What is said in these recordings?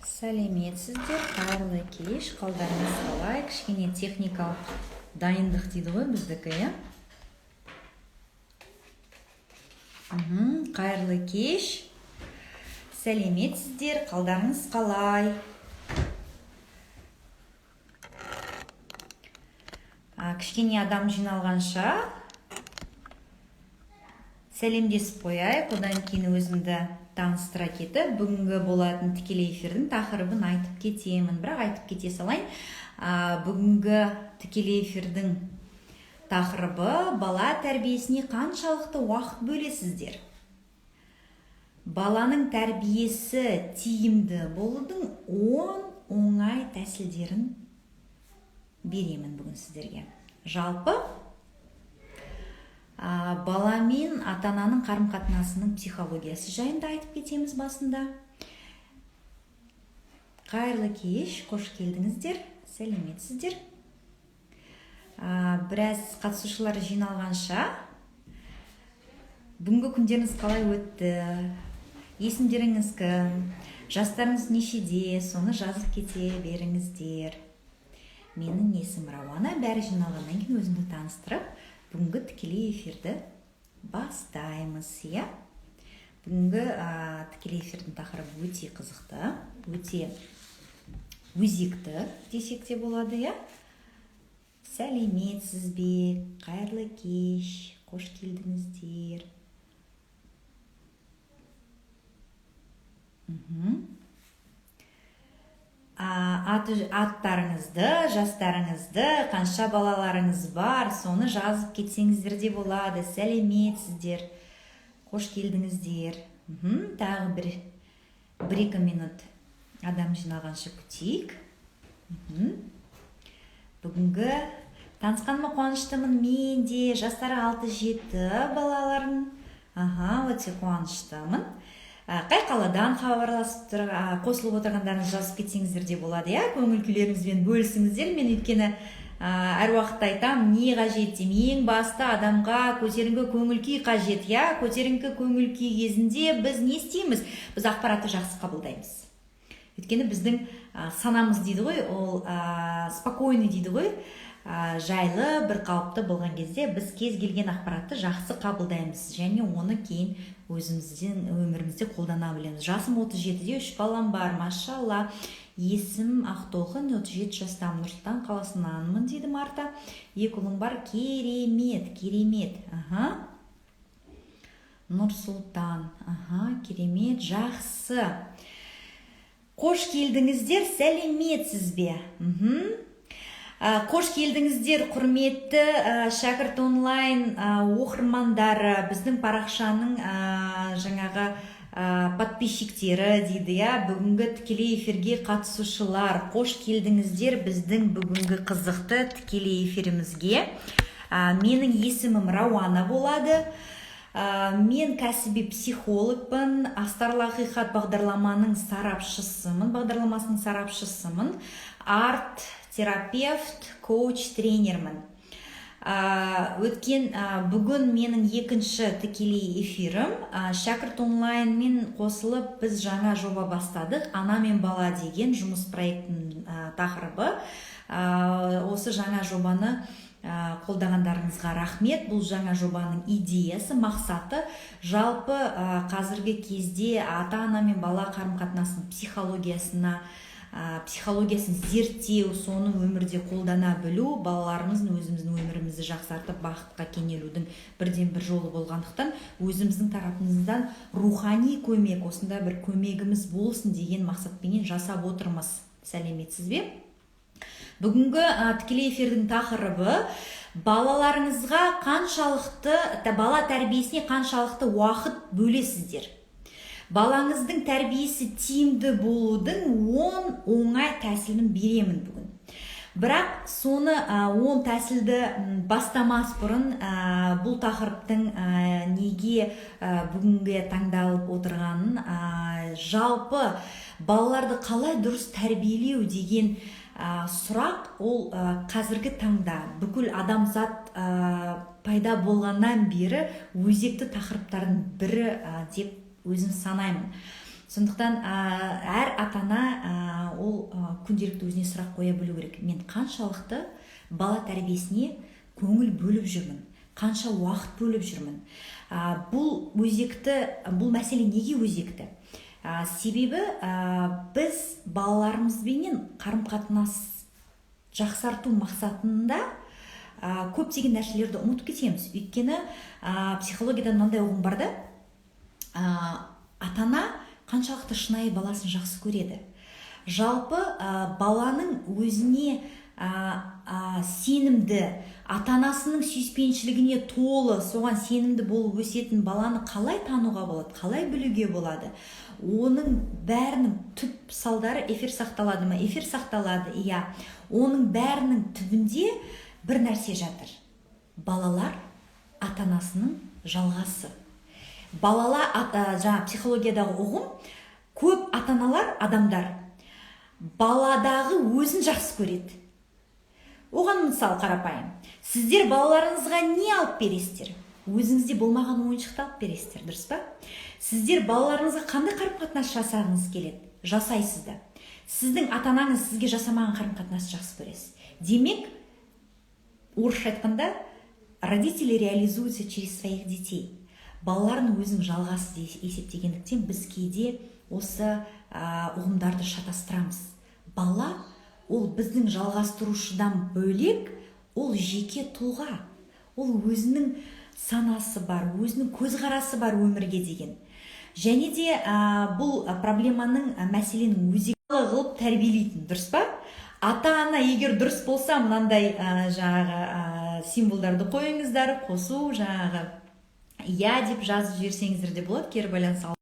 Сәлеметсіздер, қайырлы кеш, қалдарыңыз қалай? Кішкене техникалық дайындық дейді ғой біздікі, иә? Қайырлы кеш. Сәлеметсіздер, қалдарыңыз қалай? Кішкене адам жиналғанша сәлемдесіп қояйық, одан кейін өзімді таныстыра кетіп, бүгінгі болатын тікелей эфирдің тақырыбын айтып кетемін. Бірақ айтып кете салайын, бүгінгі тікелей эфирдің тақырыбы бала тәрбиесіне қаншалықты уақыт бөлесіздер? Баланың тәрбиесі тиімді болудың 10 оңай тәсілдерін беремін бүгін сіздерге. Жалпы бала мен ата-ананың қарым-қатынасының психологиясы жайында айтып кетеміз басында. Қайырлы кеш, қош келдіңіздер, сәлеметсіздер. Біраз қатысушылар жиналғанша бүгінгі күндеріңіз қалай өтті? Есімдеріңіз кім? Жастарыңыз нешеде? Соны жазып кете беріңіздер. Менің есім Рауана. Бәрі жиналғаннан кейін өзімді таныстырып, бүгінгі тікелей эфирді бастаймыз, иә? Бүгінгі тікелей эфирдің тақырыбы өте қызықты, өте өзекті десек те болады, иә? Сәлеметсіз бе? Қайырлы кеш, қош келдіңіздер. Аттарыңызды, жастарыңызды, қанша балаларыңыз бар, соны жазып кетсеңіздер де болады. Сәлеметсіздер, қош келдіңіздер. Тағы бір-екі минут адам жиналғанша күтейік. Бүгінгі танысқаныма қуаныштымын. Мен де жастары 6-7 балаларын. Өте қуаныштымын. Қай қаладан хабарласып қосылып отырғандарыңыз жазып кетсеңіздер де болады, иә? Көңіл күйлеріңізбен бөлісіңіздер. Мен өйткені әр уақытта айтам, не қажет деймін? Ең басты адамға көтеріңкі көңіл күй қажет, иә? Көтеріңкі көңіл күй кезінде біз не істейміз? Біз ақпаратты жақсы қабылдаймыз. Өйткені біздің санамыз дейді ғой, ол спокойный дейді ғой, жайлы, бір қалыпты болған кезде біз кез келген ақпаратты жақсы қабылдаймыз және оны кейін өзіміздің өмірімізде қолдана білеміз. Жасым 37-де 3 балам бар, машалла. Есім Ақтолқын, 37 жастамын, Нұр-Сұлтан қаласынанмын дейді Марта. 2 ұлым бар, керемет. Нұр-Сұлтан, керемет, жақсы. Қош келдіңіздер, сәлеметсіз бе? Қош келдіңіздер, құрметті шәкірт онлайн оқырмандары, біздің парақшаның жаңағы подписчиктері дейді, иә? Бүгінгі тікелей эфирге қатысушылар, қош келдіңіздер біздің бүгінгі қызықты тікелей эфирімізге. Менің есімім Рауана болады. Мен кәсіби психологпын, Астарлы ақиқат бағдарламасының сарапшысымын, арт-терапевт, коуч, тренермін. Бүгін менің екінші тікелей эфирім. Шәкірт онлайнмен қосылып, біз жаңа жоба бастадық. Ана мен бала деген жұмыс проектінің тақырыбы. Осы жаңа жобаны қолдағандарыңызға рахмет. Бұл жаңа жобаның идеясы, мақсаты жалпы қазіргі кезде ата-ана мен бала қарым-қатынасының психологиясын зерттеу, соны өмірде қолдана білу, балаларымыздың өзіміздің өмірімізді жақсартып бақытқа кенелудің бірден бір жолы болғандықтан, өзіміздің тарапымыздан рухани көмек, осында бір көмегіміз болсын деген мақсатпенен жасап отырмыз. Сәлеметсіз бе? Бүгінгі тікелей эфирдің тақырыбы балаларыңызға бала тәрбиесіне қаншалықты уақыт бөлесіздер? Балаңыздың тәрбиесі тиімді болудың 10 оңай тәсілін беремін бүгін. Бірақ соны 10 тәсілді бастамас бұрын бұл тақырыптың неге бүгінге таңдалып отырғанын, жалпы балаларды қалай дұрыс тәрбиелеу деген сұрақ, ол қазіргі таңда бүкіл адамзат пайда болғаннан бері өзекті тақырыптардың бірі деп өзім санаймын. Сондықтан әр ата-ана ол күнделікті өзіне сұрақ қоя білу керек. Мен қаншалықты бала тәрбиесіне көңіл бөліп жүрмін, қанша уақыт бөліп жүрмін. Бұл мәселе неге өзекті? Себебі біз балаларымызбенен қарым-қатынас жақсарту мақсатында көптеген нәрселерді ұмытып кетеміз. Өйткені психологияда мынандай ұғым бар да, ата-ана қаншалықты шынайы баласын жақсы көреді. Жалпы баланың өзіне сенімді, ата-анасының сүйіспеншілігіне толы, соған сенімді болып өсетін баланы қалай тануға болады, қалай білуге болады? Оның бәрінің түп салдары эфир сақталады ма? Эфир сақталады, иә. Оның бәрінің түбінде бір нәрсе жатыр. Балалар ата-анасының жалғасы. Балалар, жаңа психологиядағы ұғым, көп ата-аналар, адамдар баладағы өзін жақсы көреді. Оған мысал қарапайым. Сіздер балаларыңызға не алып бересіздер? Өзіңізде болмаған ойыншықты алып бересіздер, дұрыс па? Сіздер балаларыңызға қандай қарым-қатынас жасағыңыз келеді? Жасайсыз да. Сіздің ата-анаңыз сізге жасамаған қарым-қатынасты жақсы көресіз. Демек, орысша айтқанда, родители реализуются через своих детей. Балалардың өзінің жалғасы есептегендіктен біз кейде осы ұғымдарды шатастырамыз. Бала ол біздің жалғастырушыдан бөлек, ол жеке тұлға. Ол өзінің санасы бар, өзінің көзқарасы бар өмірге деген. Және де бұл проблеманың мәселенің өзегі қылып тәрбиелейтін, дұрыс па? Ата-ана егер дұрыс болса, мынандай жаңағы символдарды қойыңыздар, қосу, жаңағы иә деп жазып жіберсеңіздер де болады, кері байланыс алып.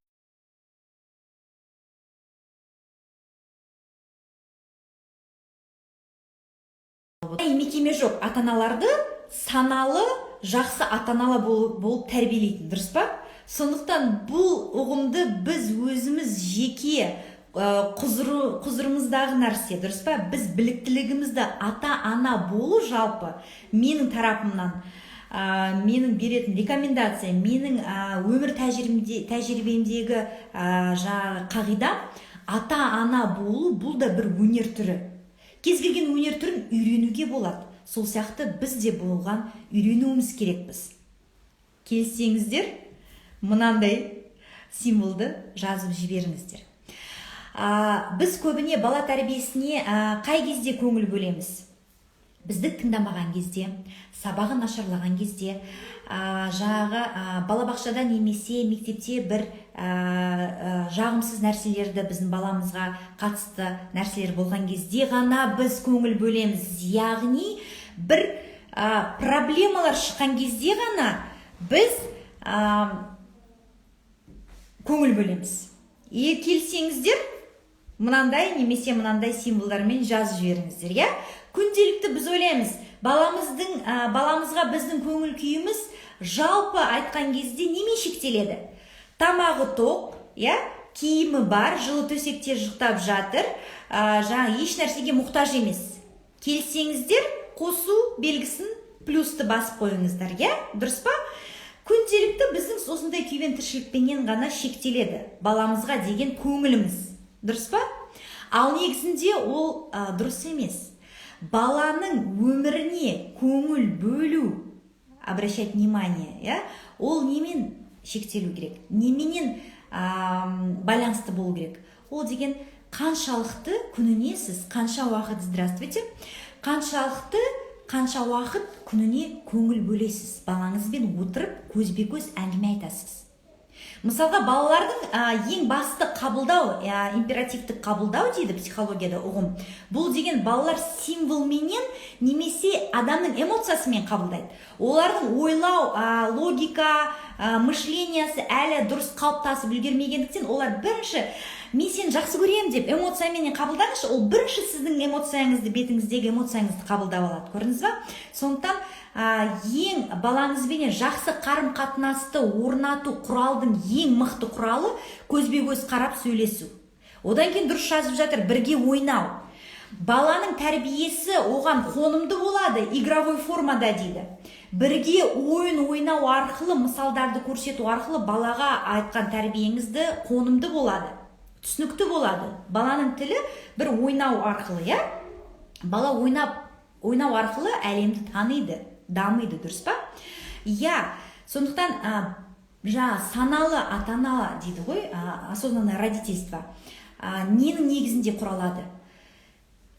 Мекеме жоқ, ата-аналарды саналы, жақсы ата-аналы болып тәрбиелейтін, дұрыс па? Сондықтан бұл ұғымды біз өзіміз жеке құзырымыздағы нәрсе, дұрыс па? Біз біліктілігімізді ата-ана болу жалпы менің тарапымнан, менің беретін рекомендация, менің өмір тәжірибемдегі қағида, ата-ана болу бұл да бір өнер түрі. Кез келген өнер түрін үйренуге болады. Сол сияқты біз де болған үйренуіміз керекпіз. Келсеңіздер, мынандай символды жазып жіберіңіздер. Біз көбіне бала тәрбиесіне қай кезде көңіл бөлеміз? Бізді тыңдамаған кезде, сабағын нашарлаған кезде, балабақшада немесе мектепте бір жағымсыз нәрселерді біздің баламызға қатысты нәрселер болған кезде ғана біз көңіл бөлеміз. Яғни бір проблемалар шыққан кезде ғана біз көңіл бөлеміз. Келсеңіздер, мынандай немесе мынандай символдармен жазып жіберіңіздер, иә? Күнделікті біз ойлаймыз, баламызға біздің көңіл күйіміз жалпы айтқан кезде немен шектеледі? Тамағы тоқ, киімі бар, жылы төсекте ұйықтап жатыр, еш нәрсеге мұқтаж емес. Келсеңіздер, қосу белгісін плюсты басып қойыңыздар, дұрыс па? Күнделікті біздің осындай күйбен тіршілікпенен ғана шектеледі баламызға деген көңіліміз, дұрыс па? Ал негізінде ол дұрыс емес. Баланың өміріне көңіл бөлу, обращать внимание, ол немен шектелу керек, неменен байланысты болу керек? Ол деген қаншалықты күніне сіз, қанша уақыт, здравствуйте, қанша уақыт күніне көңіл бөлесіз, балаңызбен отырып көзбе-көз әңгіме айтасыз. Мысалға, балалардың ең басты қабылдау, императивтік қабылдау дейді психологияда ұғым. Бұл деген балалар символменен немесе адамның эмоциясымен қабылдайды. Олардың ойлау, логика, мышлениясы әлі дұрыс қалыптасып үлгермегендіктен, олар бірінші мен сені жақсы көрем деп эмоциямен қабылдаңызшы, ол бірінші сіздің эмоцияңызды, бетіңіздегі эмоцияңызды қабылдап алады. Көрдіңіз ба? Сондықтан ең балаңызбен жақсы қарым-қатынасты орнату құралдың ең мықты құралы көзбе-көз қарап сөйлесу. Одан кейін дұрыс жазып жатыр, бірге ойнау. баланың тәрбиесі оған қонымды болады игровой формада дейді. Бірге ойын ойнау арқылы, мысалдарды көрсету арқылы балаға айтқан тәрбиеңізді қонымды болады, түсінікті болады. Баланың тілі бір ойнау арқылы, я? Бала ойнау арқылы әлемді таниды, дамиды, дұрыс па? Я, сондықтан саналы ата-ана дейді ғой, осознанное родительство. Ненің негізінде құралады?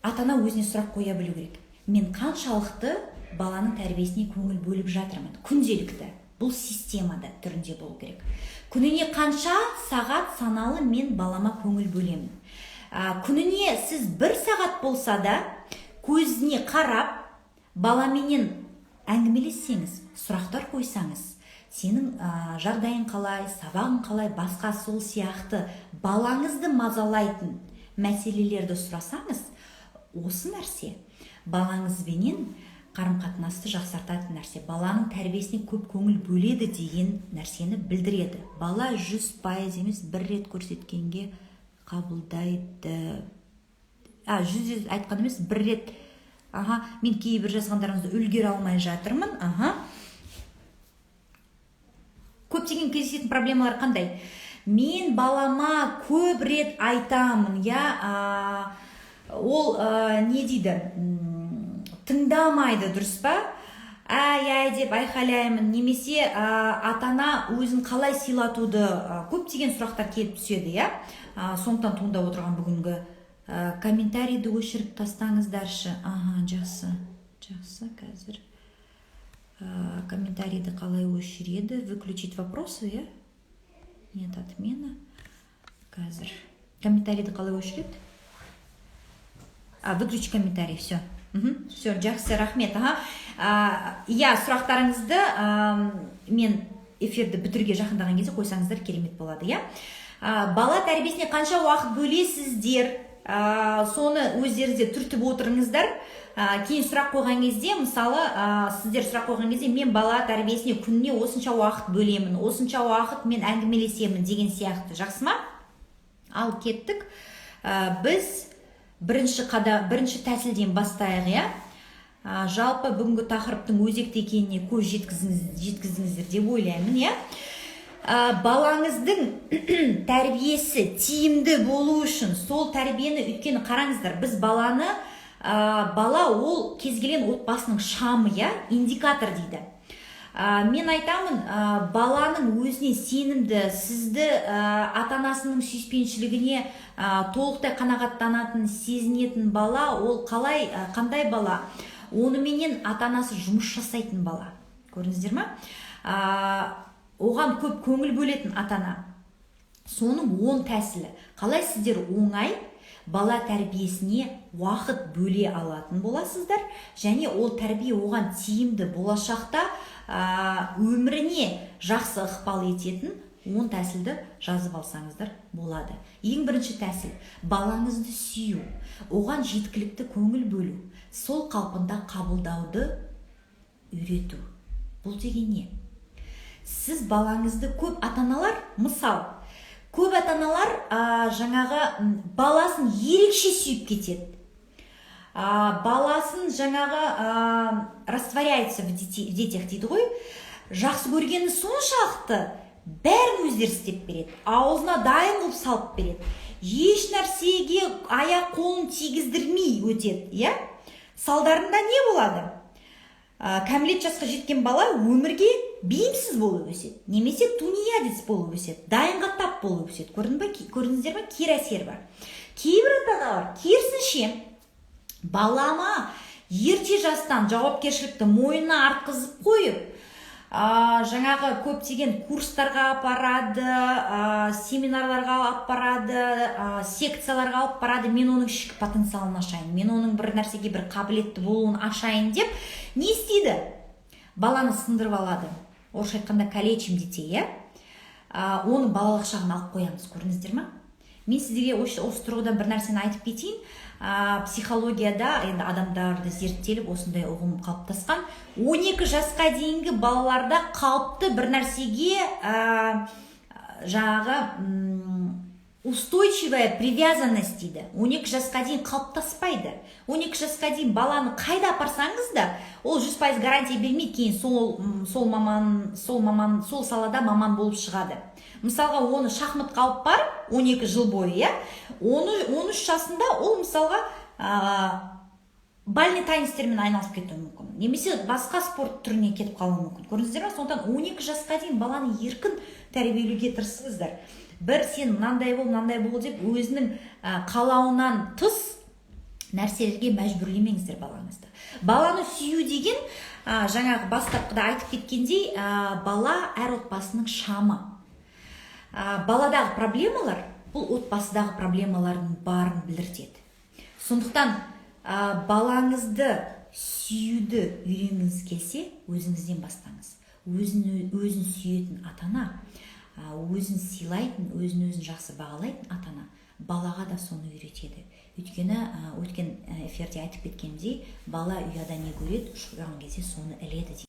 Ата-ана өзіне сұрақ қоя білу керек. Мен қаншалықты баланың тәрбиесіне көңіл бөліп жатырмын? Күнделікті. Бұл системада түрінде болу керек. Күніне қанша сағат саналы мен балама көңіл бөлемін? Күніне сіз 1 сағат болса да көзіне қарап, баламенен әңгімелессеңіз, сұрақтар қойсаңыз, сенің жағдайың қалай, сабағың қалай, басқа сол сияқты балаңызды мазалайтын мәселелерді сұрасаңыз, осы нәрсе балаңызбенен қарым-қатынасты жақсартатын нәрсе, баланың тәрбиесіне көп көңіл бөледі деген нәрсені білдіреді. Бала 100% емес, 1 рет көрсеткенге қабылдайды. 100 рет айтқан емес, 1 рет. Мен кейбір жазғандарыңызды үлгере алмай жатырмын. Көптеген кездесетін проблемалар қандай? Мен балама көп рет айтамын, ол не дейді? Тыңдамайды, дұрыс па? Әй деп айқайлаймын, немесе ата-ана өзін қалай сыйлатуды көптеген сұрақтар келіп түседі, я? Сондықтан туындап отырған бүгінгі комментарийді өшіріп тастаңыздаршы. Жақсы, қазір. Комментарийді қалай өшіреді? Выключить вопросы, я? Нет отмена. Қазір. Комментарийді қалай өшіреді? Выключить комментарий, все. Все, жақсы, рахмет. Сұрақтарыңызды мен эфирді бітіруге жақындаған кезде қойсаңыздар керемет болады, я? Бала тәрбиесіне қанша уақыт бөлесіздер? Соны өздеріңізде түртіп отырыңыздар. Кейін сұрақ қойған кезде, мысалы, сіздер сұрақ қойған кезде, мен бала тәрбиесіне күніне осынша уақыт бөлемін, осынша уақыт мен әңгімелесемін деген сияқты. Жақсы ма? Ал кеттік. Біз бірінші тәсілден бастайық, я? Жалпы бүгінгі тақырыптың өзекті екеніне көз жеткіздіңіздер деп ойлаймын, я? Балаңыздың тәрбиесі тиімді болу үшін, сол тәрбиені өйткені қараңыздар, біз бала ол кез келген отбасының шамы, я? Индикатор дейді. Мен айтамын, баланың өзіне сенімді, сізді ата-анасының сүйіспеншілігіне толықтай қанағаттанатын, сезінетін бала, ол қандай бала? Оныменен ата-анасы жұмыс жасайтын бала. Көрдіңіздер ме? Оған көп көңіл бөлетін ата-ана. Соның 10 тәсілі. Қалай сіздер оңай бала тәрбиесіне уақыт бөле алатын боласыздар, және ол тәрбие оған тиімді болашақта өміріне жақсы ықпал ететін 10 тәсілді жазып алсаңыздар болады. Ең бірінші тәсіл – балаңызды сүю, оған жеткілікті көңіл бөлу, сол қалпында қабылдауды үйрету. Бұл деген не? Сіз балаңызды көп ата-аналар, мысал, көп ата-аналар жаңағы баласын ерекше сүйіп кетеді. Баласын жаңағы растворяется в детях дейді ғой. Жақсы көргені соншалықты бәрін өздері істеп береді. Аузына дайын қылып салып береді. Еш нәрсеге аяқ қолын тигіздірмей өтеді, я? Салдарында не болады? Кәмелет жасқа жеткен бала өмірге бейімсіз болып өседі. Немесе тунеядец болып өседі. Дайынға тап болып өседі. Көрдіңіздер ме? Кері әсер бар. Кейбір ата-аналар керісінше балама ерте жастан жауапкершілікті мойнына артқызып қойып, жаңағы көптеген курстарға апарады, семинарларға апарады, секцияларға алып барады. Мен оның ішкі потенциалын ашайын, мен оның бір нәрсеге бір қабілетті болуын ашайын деп не істейді? Баланы сындырып алады. Орысша айтқанда калечим детей, я? Оны балалық шағын алып қоямыз, көрдіңіздер ме? Мен сіздерге осы тұрғыдан бір нәрсені айтып кетейін. Психологияда енді адамдарды зерттеліп осындай ұғым қалыптасқан. 12 жасқа дейінгі балаларда қалыпты бір нәрсеге жаңағы устойчивая привязанность дейді. 12 жасқа дейін қалыптаспайды. 12 жасқа дейін баланы қайда апарсаңыз да, ол 100% гарантия бермейді кейін сол салада маман болып шығады. Мысалға, оны шахматқа алып барып, 12 жыл бойы, 13 жасында ол мысалға бальный теннистермен айналысып кетуі мүмкін. Немесе басқа спорт түріне кетіп қалуы мүмкін. Көрдіңіздер ме? Сондықтан 12 жасқа дейін баланы еркін тәрбиелеуге тырысыңыздар. Бір сен мынандай бол деп өзінің қалауынан тыс нәрселерге мәжбүрлемеңіздер балаңызды. Баланы сүю деген, жаңағы бастапқыда айтып кеткендей, бала әр отбасының шамы. Баладағы проблемалар бұл отбасыдағы проблемалардың барын білдіртеді. Сондықтан балаңызды сүюді үйренгіңіз келсе, өзіңізден бастаңыз. Өзін сүйетін ата-ана, өзін сыйлайтын, өзін жақсы бағалайтын ата-ана балаға да соны үйретеді. Өйткені өткен эфирде айтып кеткендей, бала ұяда не көреді, ұшырған кезде соны іледі.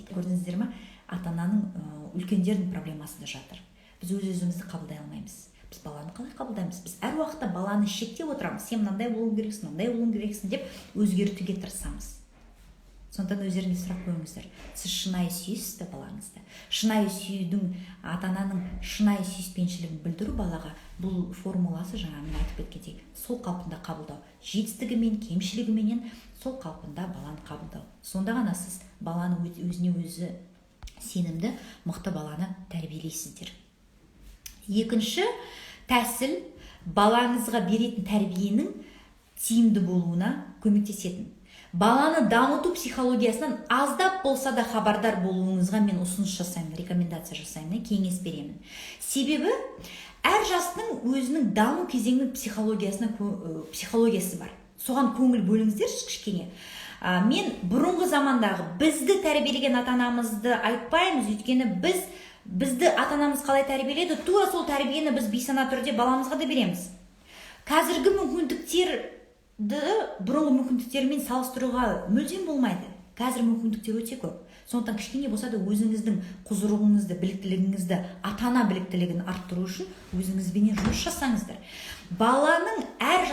Көрдіңіздер ме? Ата-ананың үлкендердің проблемасы да жатыр. Біз өз-өзімізді қабылдай алмаймыз. Біз баланы қалай қабылдаймыз? Біз әр уақытта баланы шектеп отырамыз. Сен мынандай болуың керексің, мынандай болуың керексің деп өзгертуге тырысамыз. Сондықтан өздеріңізге сұрақ қойыңыздар. Сіз шынайы сүйесіз бе балаңызды? Шынайы сүюдің, ата-ананың шынайы сүйіспеншілігін білдіру балаға бұл формуласы жаңа мен айтып кеткендей, сол қалпында қабылдау. Жетістігімен, кемшілігіменен сол қалпында баланы қабылдау. Сонда ғана сіз баланы өзіне өзі сенімді, мықты баланы тәрбиелейсіздер. Екінші тәсіл балаңызға беретін тәрбиенің тиімді болуына көмектесетін. Баланы дамыту психологиясынан аздап болса да хабардар болуыңызға мен ұсыныс жасаймын, рекомендация жасаймын, кеңес беремін. Себебі әр жастың өзінің даму кезеңінің психологиясы бар. Соған көңіл бөліңіздер кішкене. Мен бұрынғы замандағы бізді тәрбиелеген ата-анамызды айтпаймыз, өйткені бізді ата-анамыз қалай тәрбиеледі, тура сол тәрбиені біз бейсана түрде баламызға да береміз. Қазіргі мүмкіндіктерді бұрынғы мүмкіндіктермен салыстыруға мүлдем болмайды. Қазір мүмкіндіктер өте көп. Сондықтан кішкене болса да өзіңіздің құзырыңызды, біліктілігіңізді, ата-ана біліктілігін арттыру үшін өзіңізбен жұмыс жасаңыздар. Баланың әр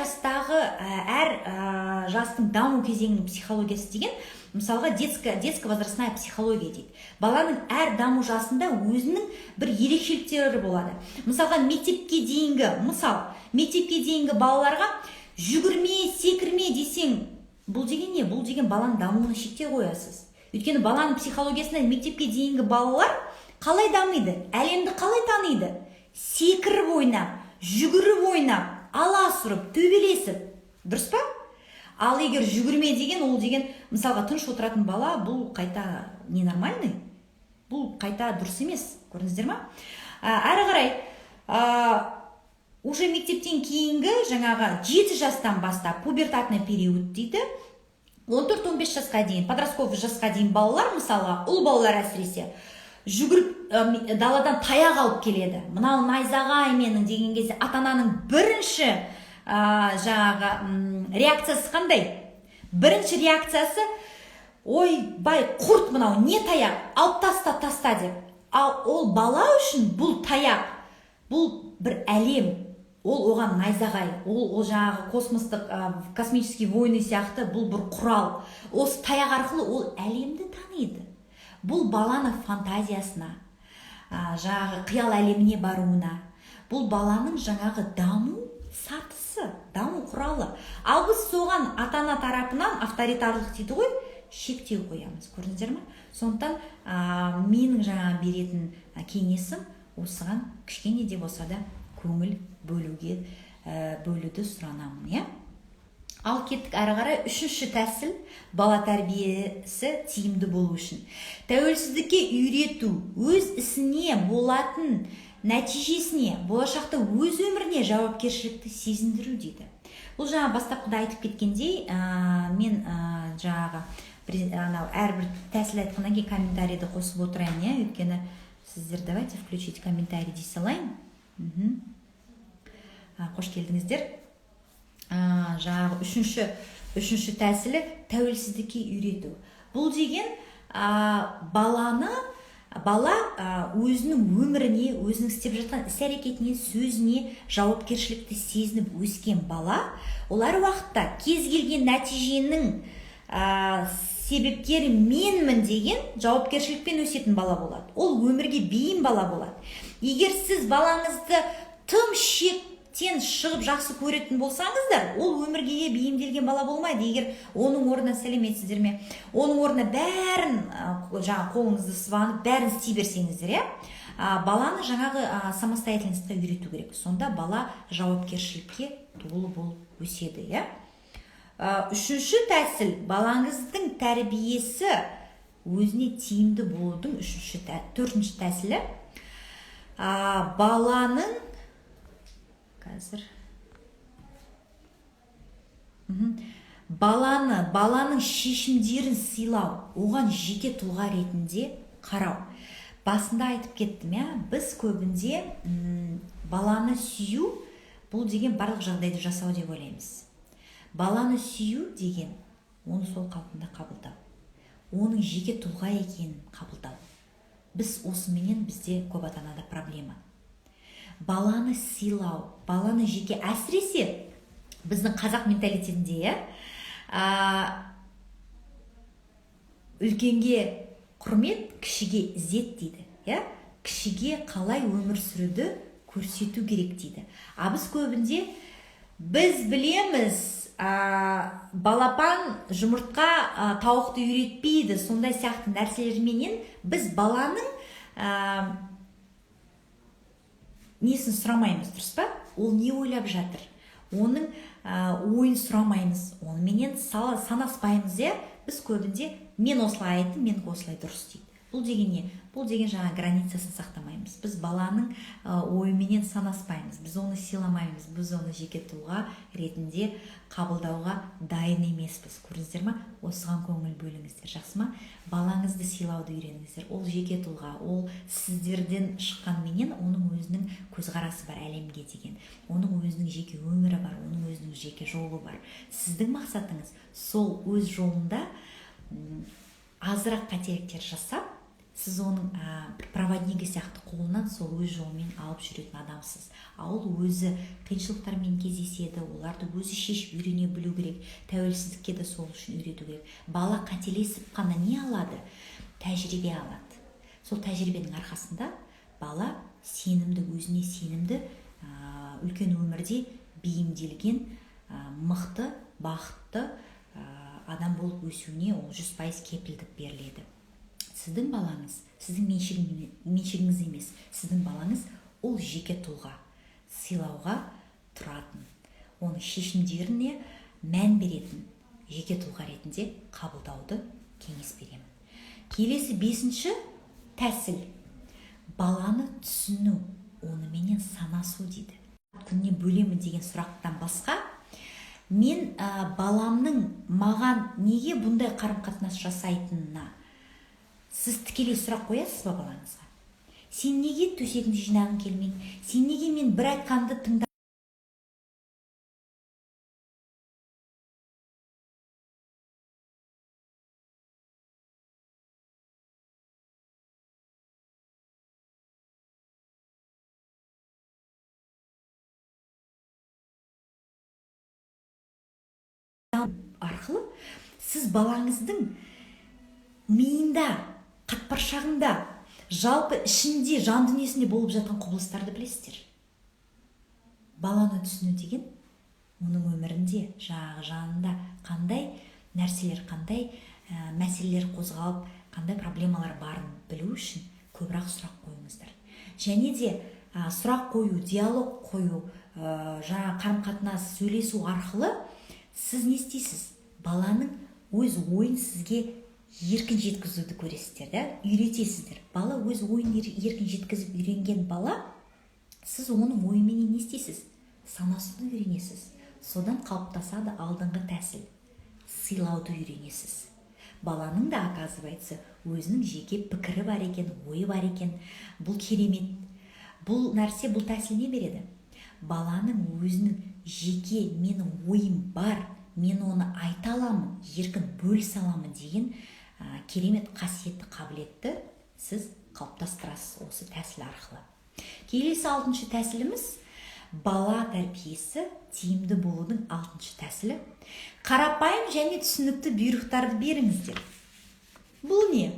жастың даму кезеңінің психологиясы деген, мысалға детско-возрастная психология дейді. Баланың әр даму жасында өзінің бір ерекшеліктері болады. Мысалға мектепке дейінгі балаларға жүгірме, секірме десең, бұл деген не? Бұл деген баланың дамуына шектеу қоясыз. Өйткені баланың психологиясында мектепке дейінгі балалар қалай дамиды? Әлемді қалай таниды? Секіріп ойнап, жүгіріп ойнап, аласұрып, төбелесіп. Дұрыс па? Ал егер жүгірме деген, ол деген, мысалға тыныш отыратын бала, бұл қайта ненормальный? Бұл қайта дұрыс емес. Көрдіңіздер ме? Әрі қарай уже мектептен кейінгі жаңағы 7 жастан бастап пубертатный период дейді. 14-15 жасқа дейін, подростковый жасқа дейін балалар, мысалы, ұл балалар әсіресе жүгіріп даладан таяқ алып келеді. Мынау найзағай менің деген кезде ата-ананың бірінші жаңағы реакциясы қандай? Бірінші реакциясы: ой, бай, құрт мынау, не таяқ, алып таста деп. Ал ол бала үшін бұл таяқ, бұл бір әлем. Ол оған найзағай, ол жаңағы космостық космические войны сияқты бұл бір құрал. Осы таяқ арқылы ол әлемді таниды. Бұл баланың фантазиясына, жаңағы қиял әлеміне баруына, бұл баланың жаңағы даму сатысы, даму құралы. Ал біз соған ата-ана тарапынан авторитарлық дейді ғой, шектеу қоямыз. Көрдіңіздер ме? Сондықтан менің жаңа беретін кеңесім осыған кішкене де болса да көңіл бөлуді сұранамын, иә? Ал кеттік әрі қарай. Үшінші тәсіл бала тәрбиесі тиімді болу үшін. Тәуелсіздікке үйрету, өз ісіне болатын нәтижесіне, болашақта өз өміріне жауапкершілікті сезіндіру дейді. Бұл жаңа бастапқыда айтып кеткендей, мен жаңағы әрбір тәсіл айтқаннан кейін комментарийді қосып отырайын, иә? Өйткені сіздер давайте включить комментарий дей салайын. Қош келдіңіздер. Жаңағы үшінші тәсілі тәуелсіздікке үйрету. Бұл деген бала өзінің өміріне, өзінің істеп жатқан іс-әрекетіне, сөзіне жауапкершілікті сезініп өскен бала, олар уақытта кез келген нәтиженің себепкері менмін деген жауапкершілікпен өсетін бала болады. Ол өмірге бейім бала болады. Егер сіз балаңызды тым шектен шығып жақсы көретін болсаңыздар, ол өмірге бейімделген бала болмайды. Егер оның орнына, сәлеметсіздер ме, оның орнына бәрін жаңа қолыңызды сыбанып, бәрін істей берсеңіздер, баланы жаңағы самостоятельностьқа үйрету керек. Сонда бала жауапкершілікке толы болып өседі, иә? Үшінші тәсіл балаңыздың тәрбиесі өзіне тиімді болудың төртінші тәсілі. Баланың шешімдерін сыйлау, оған жеке тұлға ретінде қарау. Басында айтып кеттім, иә? Біз көбінде баланы сүю, бұл деген барлық жағдайды жасау деп ойлаймыз. Баланы сүю деген оны сол қалпында қабылдау, оның жеке тұлға екенін қабылдау. Біз осыменен бізде көп ата-анада проблема. Баланы сыйлау, баланы жеке, әсіресе біздің қазақ менталитетінде, үлкенге құрмет, кішіге ізет дейді, иә? Кішіге қалай өмір сүруді көрсету керек дейді. Біз көбінде біз білеміз, балапан жұмыртқа тауықты үйретпейді, сондай сияқты нәрселерменен біз баланың несін сұрамаймыз, дұрыс па? Ол не ойлап жатыр? Оның ойын сұрамаймыз, онымен санаспаймыз, иә? Біз көбінде мен осылай айттым, мен осылай дұрыс дейді. Бұл деген не? Бұл деген жаңа границасын сақтамаймыз. Біз баланың ойыменен санаспаймыз, біз оны сыйламаймыз, біз оны жеке тұлға ретінде қабылдауға дайын емеспіз. Көрдіңіздер ме? Осыған көңіл бөліңіздер, жақсы ма? Балаңызды сыйлауды үйреніңіздер. Ол жеке тұлға, ол сіздерден шыққанменен оның өзінің көзқарасы бар әлемге деген. Оның өзінің жеке өмірі бар, оның өзінің жеке жолы бар. Сіздің мақсатыңыз сол өз жолында азырақ қателіктер жасап, сіз оның проводнигі сияқты қолынан сол өз жолымен алып жүретін адамсыз. Ол өзі қиыншылықтармен кездеседі, оларды өзі шешіп үйрене білу керек, тәуелсіздікке де сол үшін үйрету керек. Бала қателесіп қана не алады? Тәжірибе алады. Сол тәжірибенің арқасында бала сенімді, өзіне сенімді, үлкен өмірде бейімделген, мықты, бақытты адам болып өсуіне ол 100% кепілдік беріледі. Сіздің балаңыз, сіздің меншігіңіз емес, сіздің балаңыз ол жеке тұлға, сыйлауға тұратын, оның шешімдеріне мән беретін жеке тұлға ретінде қабылдауды кеңес беремін. Келесі 5-ші тәсіл баланы түсіну, онымен санасу дейді. күніне бөлемін деген сұрақтан басқа, мен баламның маған неге бұндай қарым-қатынас жасайтынына сіз тікелей сұрақ қоясыз ба балаңызға? Сен неге төсегіңді жинағың келмейді? Сен неге мен бір айтқанды тыңдап арқылы сіз балаңыздың миында, қатпаршағында, жалпы ішінде, жан дүниесінде болып жатқан құбылыстарды білесіздер. Баланы түсіну деген оның өмірінде, жанында қандай нәрселер, қандай мәселелер қозғалып, қандай проблемалар барын білу үшін көбірек сұрақ қойыңыздар. Және де сұрақ қою, диалог қою, қарым-қатынас, сөйлесу арқылы сіз не істейсіз? Баланың өз ойын сізге еркін жеткізуді көресіздер, үйретесіздер. Бала өз ойын еркін жеткізіп үйренген бала, сіз оның ойымен не істейсіз? Санасуды үйренесіз. Содан қалыптасады алдыңғы тәсіл. Сыйлауды үйренесіз. Баланың да, оказывается, өзінің жеке пікірі бар екен, ойы бар екен. Бұл керемет. Бұл нәрсе, бұл тәсіл не береді? Баланың өзінің жеке менің ойым бар, мен оны айта аламын, еркін бөлісе аламын деген керемет қасиетті, қабілетті сіз қалыптастырасыз осы тәсіл арқылы. Келесі 6-шы тәсіліміз бала тәрбиесі тиімді болудың 6-шы тәсілі. Қарапайым және түсінікті бұйрықтарды беріңіздер. Бұл не?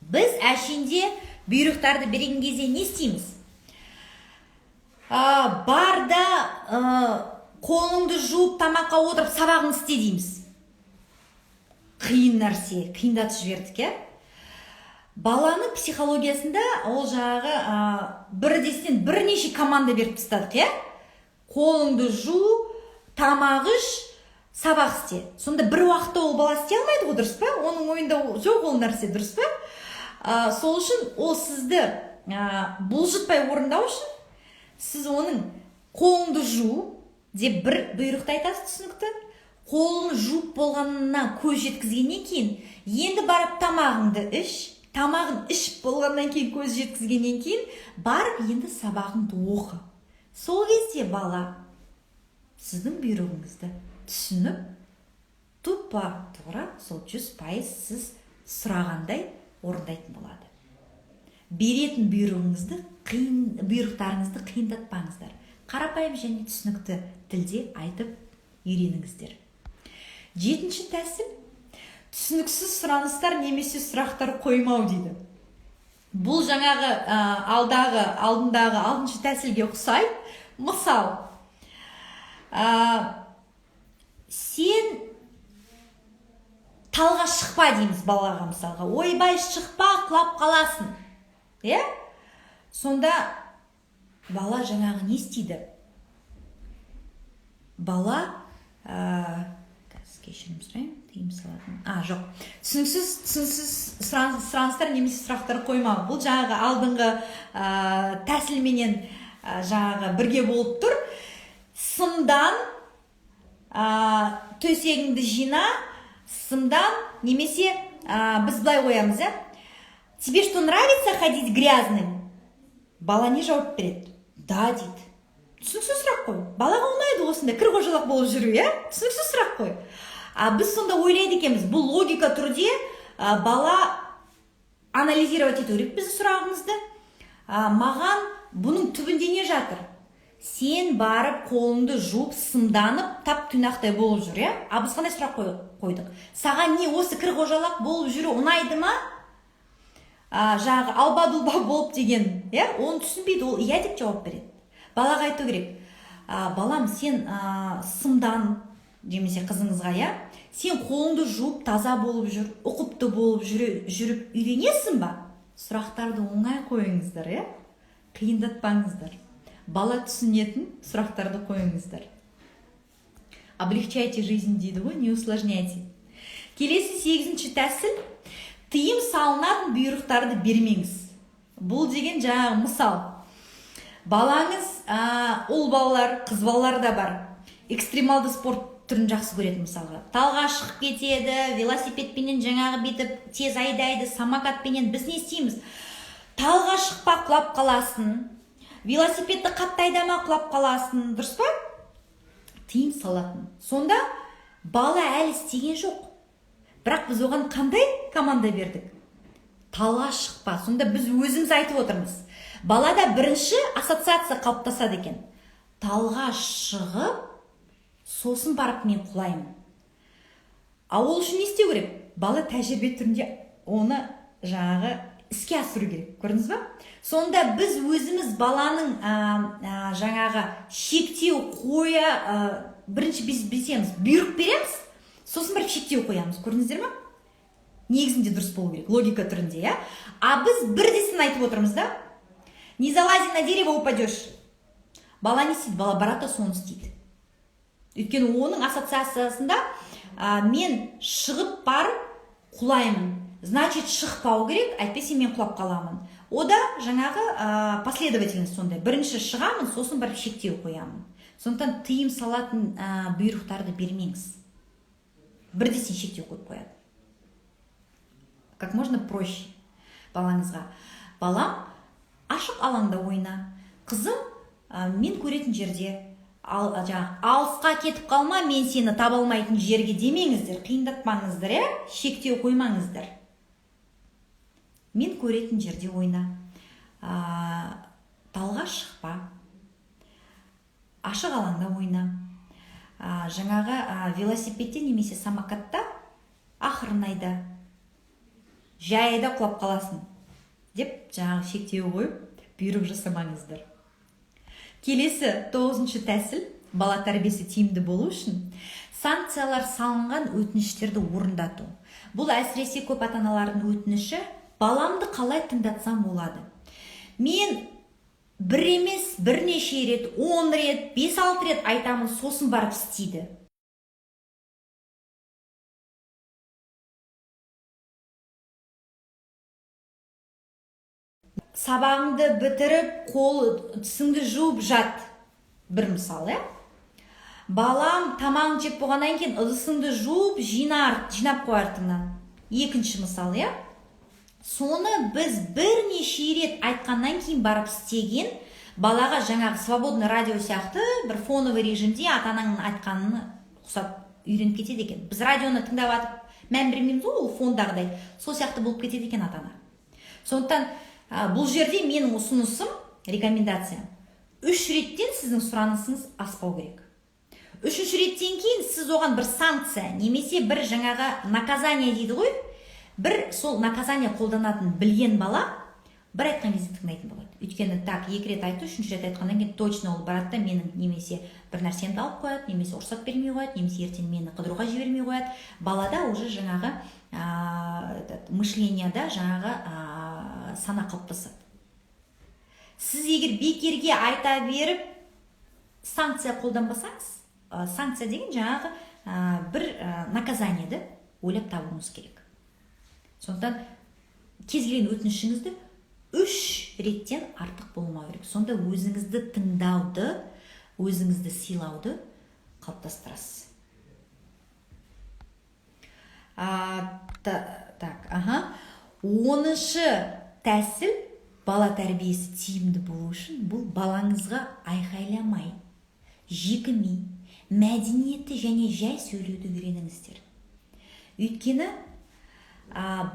Біз әшейінде бұйрықтарды берген кезде не істейміз? Барда қолыңды жуып тамаққа отырып сабағын істе дейміз. Қиын нәрсе, қиындатып жібердік. Баланың психологиясында ол бірден бірнеше команда беріп тастадық. Қолыңды жу, тамақ іш, сабақ істе. Сонда бір уақытта ол бала істей алмайды ғой, дұрыс па? Оның ойында жоқ ол нәрсе, дұрыс па? Сол үшін ол сізді бұлжытпай орындау үшін сіз оның қолыңды жу деп бір бұйрықты айтасыз, түсінікті. Қолын жуып болғанына көз жеткізгеннен кейін, енді барып тамағыңды іш, тамағын ішіп болғаннан кейін көз жеткізгеннен кейін, барып енді сабағыңды оқы. Сол кезде бала сіздің бұйрығыңызды түсініп, тура сол 100% сіз сұрағандай орындайтын болады. Беретін бұйрықтарыңызды қиындатпаңыздар. Қарапайым және түсінікті тілде айтып үйреніңіздер. 7-ші тәсіл түсініксіз сұраныстар немесе сұрақтар қоймау дейді. Бұл жаңағы алдындағы 6-шы тәсілге ұқсайды. Мысал, сен талға шықпа дейміз балаға, мысалға. Ойбай, шықпа, құлап қаласың. Сонда бала жаңағы не істейді? Бала кешірім сұрайын, тыйым салатын. Жоқ. Түсініксіз сұраныстар немесе сұрақтар қоймау. Бұл жаңағы алдыңғы тәсілменен жаңағы бірге болып тұр. Сымдан төсегіңді жина, сымдан немесе біз былай қоямыз, тебе что, нравится ходить грязным? Бала не жауап береді? Да, дейді. Түсініксіз сұрақ қой. Балаға ұнайды осындай кір-қожалақ болып жүру, түсініксіз сұрақ қой. Біз сонда ойлайды екенбіз, бұл логика түрде бала анализировать ету керек біздің сұрағымызды. Маған бұның түбінде не жатыр? Сен барып қолыңды жуып, сымданып, тап-тұйнақтай болып жүр, біз қандай сұрақ қойдық? Саған не осы кір-қожалақ болып жүру ұнайды ма? Жаңағы алба-дұлба болып деген, оны түсінбейді, ол иә деп жауап береді. Балаға айту керек, балам, сен сымдан, немесе қызыңызға, сен қолыңды жуып, таза болып жүр, ұқыпты болып жүріп үйренесің ба? Сұрақтарды оңай қойыңыздар, қиындатпаңыздар. Бала түсінетін сұрақтарды қойыңыздар. Облегчайте жизнь дейді ғой, не усложняйте. Келесі 8-ші тәсіл, тыйым салынатын бұйрықтарды бермеңіз. Бұл деген жаңағы мысал. Балаңыз ұл балалар, қыз балалар да бар. Экстремалды спорт түрін жақсы көреді. Мысалға талға шығып кетеді, велосипедпенен жаңағы бетіп тез айдайды, самокатпенен. Біз не істейміз? Талға шықпа, құлап қаласың, велосипедті қатты айдама, құлап қаласың, дұрыс па? Тыйым салатын. Сонда бала әлі істеген жоқ, бірақ біз оған қандай команда бердік? Талға шықпа. Сонда біз өзіміз айтып отырмыз. Балада бірінші ассоциация қалыптасады екен. Талға шығып, сосын барып мен құлаймын. Ол үшін не істеу керек? Бала тәжірибе түрінде оны жаңағы іске асыру керек. Көрдіңіз ба? Сонда біз өзіміз баланың жаңағы шектеу бірінші біз білсеміз, бұйрық береміз, сосын бір шектеу қоямыз. Көрдіңіздер ме? Негізінде дұрыс болу керек, логика түрінде, я? А біз бірдесін айтып отырмыз, да? Не залази на дерево, упадешь. Бала не істейді? Бала барады, соны істейді. Өйткені оның ассоциациясында мен шығып барып құлаймын. Значит, шықпау керек, әйтпесе мен құлап қаламын. Ода жаңағы последовательность сондай. Бірінші шығамын, сосын барып шектеу қоямын. Сондықтан тыйым салатын бұйрықтарды бермеңіз. Бірдесін шектеу қойып қояды. Как можно проще балаңызға. Балам, ашық алаңда ойна. Қызым, мен көретін жерде. Алысқа кетіп қалма, мен сені таба алмайтын жерге демеңіздер, қиындатпаңыздар, шектеу қоймаңыздар. Мен көретін жерде ойна. Талға шықпа. Ашық алаңда ойна. Жаңағы велосипедте немесе самокатта ақырын айда. Жай айда, құлап қаласың деп жаңағы шектеу қойып, бұйрық жасамаңыздар. Келесі 9-шы тәсіл, бала тәрбиесі тиімді болу үшін санкциялар салынған өтініштерді орындату. Бұл әсіресе көп ата-аналардың өтініші, баламды қалай тыңдатсам болады. Мен бір емес, бірнеше рет, 10 рет, 5-6 рет айтамын, сосын барып істейді. Сабағыңды бітіріп, түсіңді жуып жат. Бір мысал, Балам тамағын жеп болғаннан кейін ыдысыңды жуып, жинап қой артыңнан. Екінші мысал, Соны біз бірнеше рет айтқаннан кейін барып істеген, балаға жаңағы свободный радио сияқты бір фоновый режимде ата-ананың айтқанын ұқсап үйреніп кетеді екен. Біз радионы тыңдап атып, мән бермейміз, ол фондағыдай. Сол сияқты болып кетеді екен ата-ана. Сондықтан бұл жерде менің ұсынысым, рекомендация. 3 реттен сіздің сұранысыңыз аспау керек. 3-ші реттен кейін сіз оған бір санкция, немесе бір жаңағы наказание дейді ғой, бір сол наказание қолданатын білген бала, бір айтқан кезде тыңдайтын болады. Өйткені так, 2 рет айтты, 3-ші рет айтқаннан кейін точно ол барады да менің немесе бір нәрсемді алып қояды, немесе ұрсат бермей қояды, немесе ертең мені қыдыруға жібермей қояды. Балада уже жаңағы мышленияда жаңағы сана қалыптасады. Сіз егер бекерге айта беріп санкция қолданбасаңыз, санкция деген жаңағы бір наказаниеді ойлап табуыңыз керек. Сондықтан кез келген өтінішіңізді 3 реттен артық болмау керек. Сонда өзіңізді тыңдауды, өзіңізді сыйлауды қалыптастырасыз. 10-шы тәсіл бала тәрбиесі тиімді болу үшін бұл балаңызға айқайламай, жекімей, мәдениетті және жай сөйлеуді үйреніңіздер. Өйткені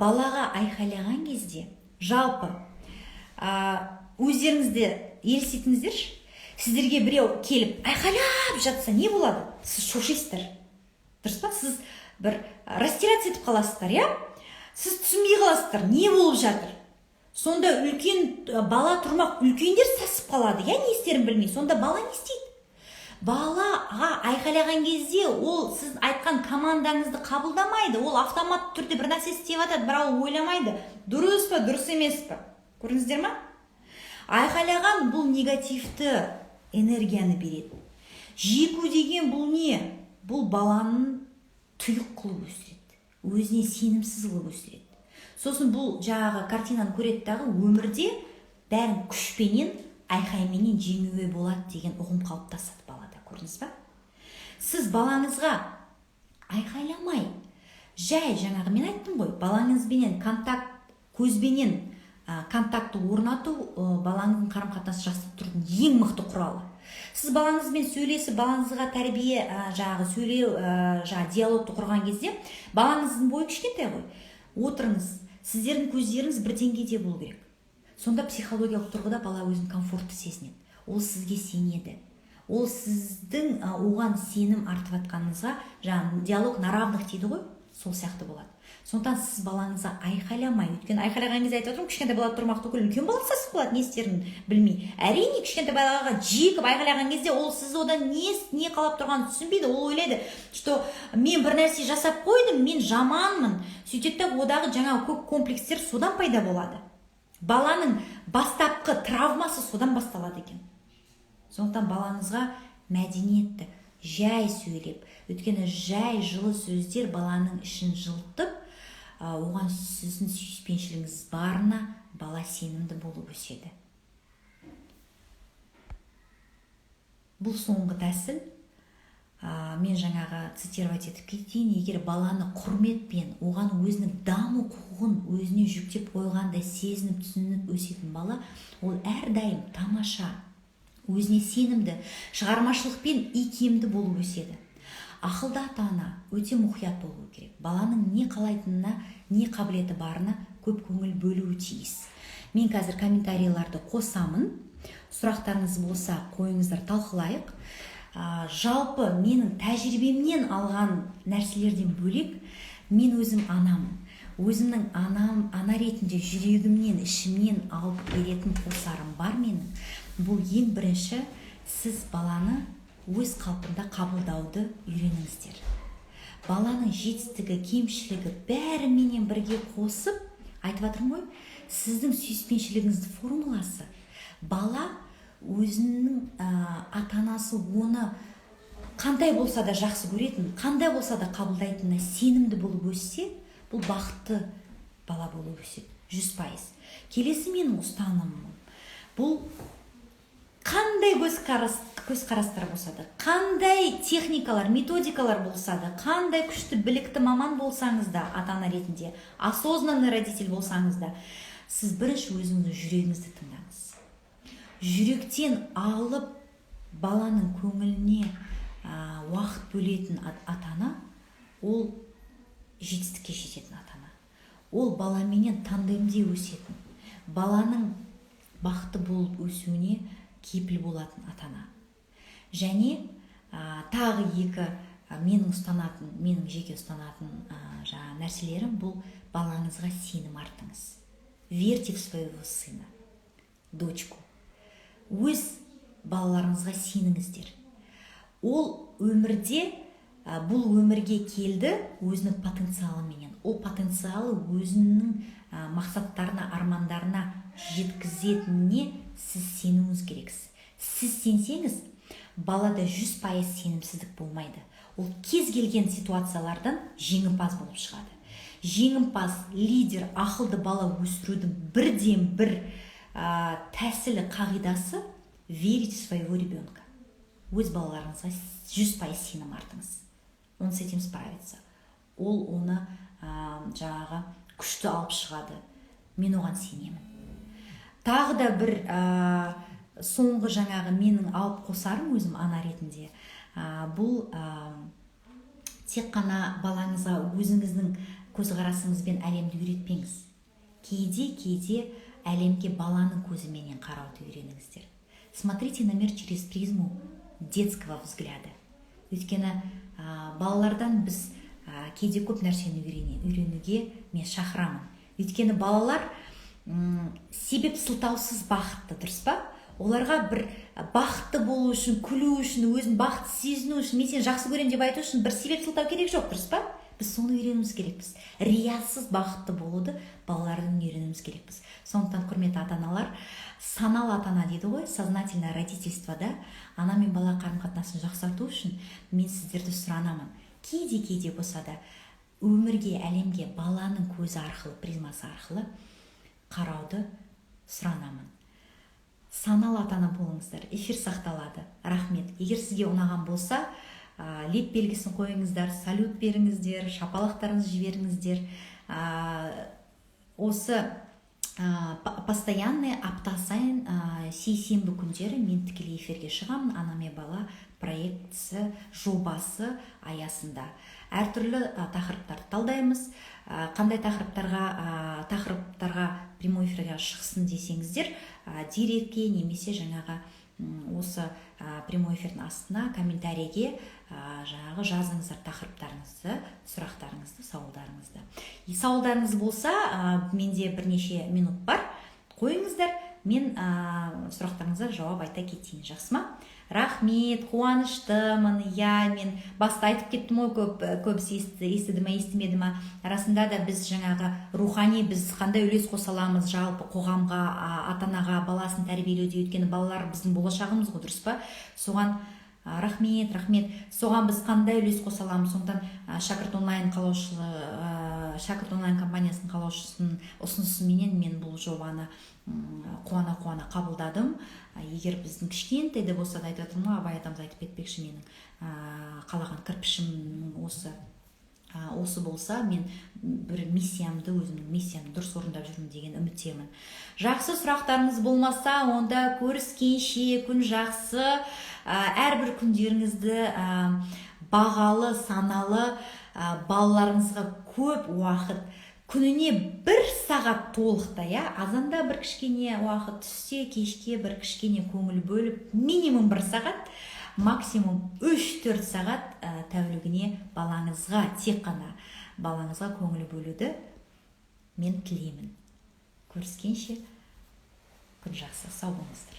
балаға айқайлаған кезде жалпы өздеріңізді елестетіңіздерші, сіздерге біреу келіп айқайлап жатса не болады? Сіз шошисыздар. Дұрыс па? Сіз бір растеряться етіп қаласыздар, сіз түсінбей қаласыздар, не болып жатыр? Сонда үлкен бала тұрмақ, үлкендер сасып қалады, не істерін білмей. Сонда бала не істейді? Балаға айқайлаған кезде ол сіз айтқан командаңызды қабылдамайды. Ол автомат түрде бір нәрсе істеп жатады, бірақ ол ойламайды. Дұрыс па, дұрыс емес па? Көрдіңіздер ме? Айқайлаған бұл негативті энергияны береді. Жеку деген бұл не? Бұл баланың тұйық қылып өсіреді. Өзіне сенімсіз қылып өсіреді. Сосын бұл жаңағы картинаны көреді дағы өмірде бәрін күшпенен айқайменен жеңуге болады деген ұғым қалыптасады балада, көрдіңіз ба? Сіз балаңызға айқайламай, жай жаңағы мен айттым ғой, балаңызбенен көзбенен контакты орнату балаңыздың қарым-қатынасы жасып тұрудың ең мықты құралы. Сіз балаңызбен сөйлесіп, балаңызға тәрбие сөйлеу диалогты құрған кезде балаңыздың бойы кішкентай ғой. Отырыңыз, сіздердің көздеріңіз бір деңгейде болу керек. Сонда психологиялық тұрғыда бала өзін комфортты сезінеді. Ол сізге сенеді. Ол сіздің оған сенім артып атқаныңызға, диалог на равных дейді ғой, сол сияқты болады. Сондықтан сіз балаңызға айқайламай, өйткені айқайлаған кезде айтып отырмын, кішкентай бала тұрмақ түгіл, үлкен бала сасып қалады, не істерін білмей. Әрине, кішкентай балаға жекіп айқайлаған кезде ол сіз одан не қалап тұрғанын түсінбейді. Ол ойлайды, что мен бір нәрсе жасап қойдым, мен жаманмын. Сөйтеді, одағы жаңағы көп комплекстер содан пайда болады. Баланың бастапқы травмасы содан басталады екен. Сондықтан балаңызға мәдениетті жай сөйлеп, өйткені жай жылы сөздер баланың ішін жылытып, оған сіздің сүйіспеншілігіңіз барына бала сенімді болып өседі. Бұл соңғы тәсіл. Мен жаңағы цитировать етіп кетейін, егер баланы құрметпен, оған өзінің даму құқығын өзіне жүктеп қойғандай сезініп, түсініп өсетін бала, ол әрдайым тамаша, өзіне сенімді, шығармашылықпен икемді болып өседі. Ақылды ата-ана өте мұқият болуы керек. Баланың не қалайтынына, не қабілеті барына көп көңіл бөлуі тиіс. Мен қазір комментарийларды қосамын. Сұрақтарыңыз болса, қойыңыздар, талқылайық. Жалпы менің тәжірибемнен алған нәрселерден бөлек, мен өзім анамын. Өзімнің ана ретінде жүрегімнен, ішімнен алып беретін қосарым бар менің. Бұл ең бірінші, сіз баланы өз қалпында қабылдауды үйреніңіздер. Баланың жетістігі, кемшілігі бәріменен бірге қосып, айтып жатырмын ғой, сіздің сүйіспеншілігіңіздің формуласы. Бала өзінің ата-анасы оны қандай болса да жақсы көретін, қандай болса да қабылдайтынына сенімді болып өссе, бұл бақытты бала болып өседі, 100%. Келесі менің ұстанымым. Бұл қандай көзқарастар болса да, қандай техникалар, методикалар болса да, қандай күшті білікті маман болсаңыз да, ата-ана ретінде, осознанный родитель болсаңыз да, сіз бірінші өзіңіздің жүрегіңізді тыңдаңыз. Жүректен алып баланың көңіліне уақыт бөлетін ата-ана, ол жетістікке жететін ата-ана. Ол баламенен тандемде өсетін, баланың бақытты болып өсуіне кепіл болатын ата-ана. Және тағы екі менің жеке ұстанатын нәрселерім, бұл балаңызға сенім артыңыз. Верьте в своего сына, дочку. Өз балаларыңызға сеніңіздер. Ол өмірде, бұл өмірге келді өзінің потенциалыменен. Ол потенциалы өзінің мақсаттарына, армандарына жеткізетініне сіз сенуіңіз керексіз. Сіз сенсеңіз, балада 100% сенімсіздік болмайды. Ол кез келген ситуациялардан жеңімпаз болып шығады. Жеңімпаз, лидер, ақылды бала өсірудің бірден бір тәсілі, қағидасы верить в своего ребенка. Өз балаларыңызға 100% сенім артыңыз. Он с этим справится. Ол оны жаңағы күшті алып шығады. Мен оған сенемін. Тағы да бір соңғы жаңағы менің алып қосарым өзім ана ретінде. Бұл тек қана балаңызға өзіңіздің көзқарасыңызбен әлемді үйретпеңіз. Кейде әлемге баланың көзіменен қарауды үйреніңіздер. Смотрите на мир через призму детского взгляда. Өйткені балалардан біз кейде көп нәрсені үйренуге мен шақырамын. Өйткені балалар себеп сылтаусыз бақытты, дұрыс па? Оларға бір бақытты болу үшін, күлу үшін, өзін бақытты сезіну үшін, мен сені жақсы көрем деп айту үшін бір себеп сылтау керек жоқ, дұрыс па? Біз соны үйренуіміз керекпіз. Риясыз бақытты болуды балалардан үйренуіміз керекпіз. Сондықтан құрметті ата-аналар, саналы ата-ана дейді ғой, сознательное родительствода ана мен бала қарым-қатынасын жақсарту үшін мен сіздерді сұранамын. Кейде болса да өмірге, әлемге баланың көзі арқылы, призмасы арқылы қарауды сұранамын. саналы ата-ана болыңыздар. Эфир сақталады. Рахмет. Егер сізге ұнаған болса, леп белгісін қойыңыздар, салют беріңіздер, шапалақтарыңызды жіберіңіздер. Осы постоянный апта сайын сейсенбі күндері мен тікелей эфирге шығамын. Ана мен бала проектісі жобасы аясында әртүрлі тақырыптарды талдаймыз. Қандай тақырыптарға прямой эфирге шықсын десеңіздер, директке немесе жаңағы осы прямой эфирдің астына комментарийге жаңағы жазыңыздар тақырыптарыңызды, сұрақтарыңызды, сауалдарыңызды. Сауалдарыңыз болса, менде бірнеше минут бар, қойыңыздар, мен сұрақтарыңызға жауап айта кетейін, жақсы ма? Рахмет, қуаныштымын. Мен баста айтып кеттім ғой, көбісі естіді ме, естімеді ме. Арасында да біз жаңағы рухани біз қандай үлес қоса аламыз жалпы қоғамға, ата-анаға, баласын тәрбиелеуде, өйткені балалар біздің болашағымыз ғой, дұрыс па? Соған рахмет. Соған біз қандай үлес қоса аламыз? Сондықтан шәкірт онлайн компаниясының қалаушысының ұсынысыменен мен бұл жобаны қуана қабылдадым. Егер біздің кішкентай де болса да айтып жатырмын, абай атамыз айтып кетпекші, менің қалаған кірпішім осы болса, мен бір өзімнің миссиямды дұрыс орындап жүрмін деген үміттемін. Жақсы, сұрақтарыңыз болмаса, онда көріскенше, күн жақсы. Әрбір күндеріңізді бағалы, саналы, балаларыңызға көп уақыт, күніне 1 сағат толықтай, азанда бір кішкене уақыт, түсте, кешке бір кішкене көңіл бөліп, минимум 1 сағат, максимум 3-4 сағат тәулігіне балаңызға, тек қана балаңызға көңіл бөлуді мен тілеймін. Көріскенше, күн жақсы, сау болыңыздар.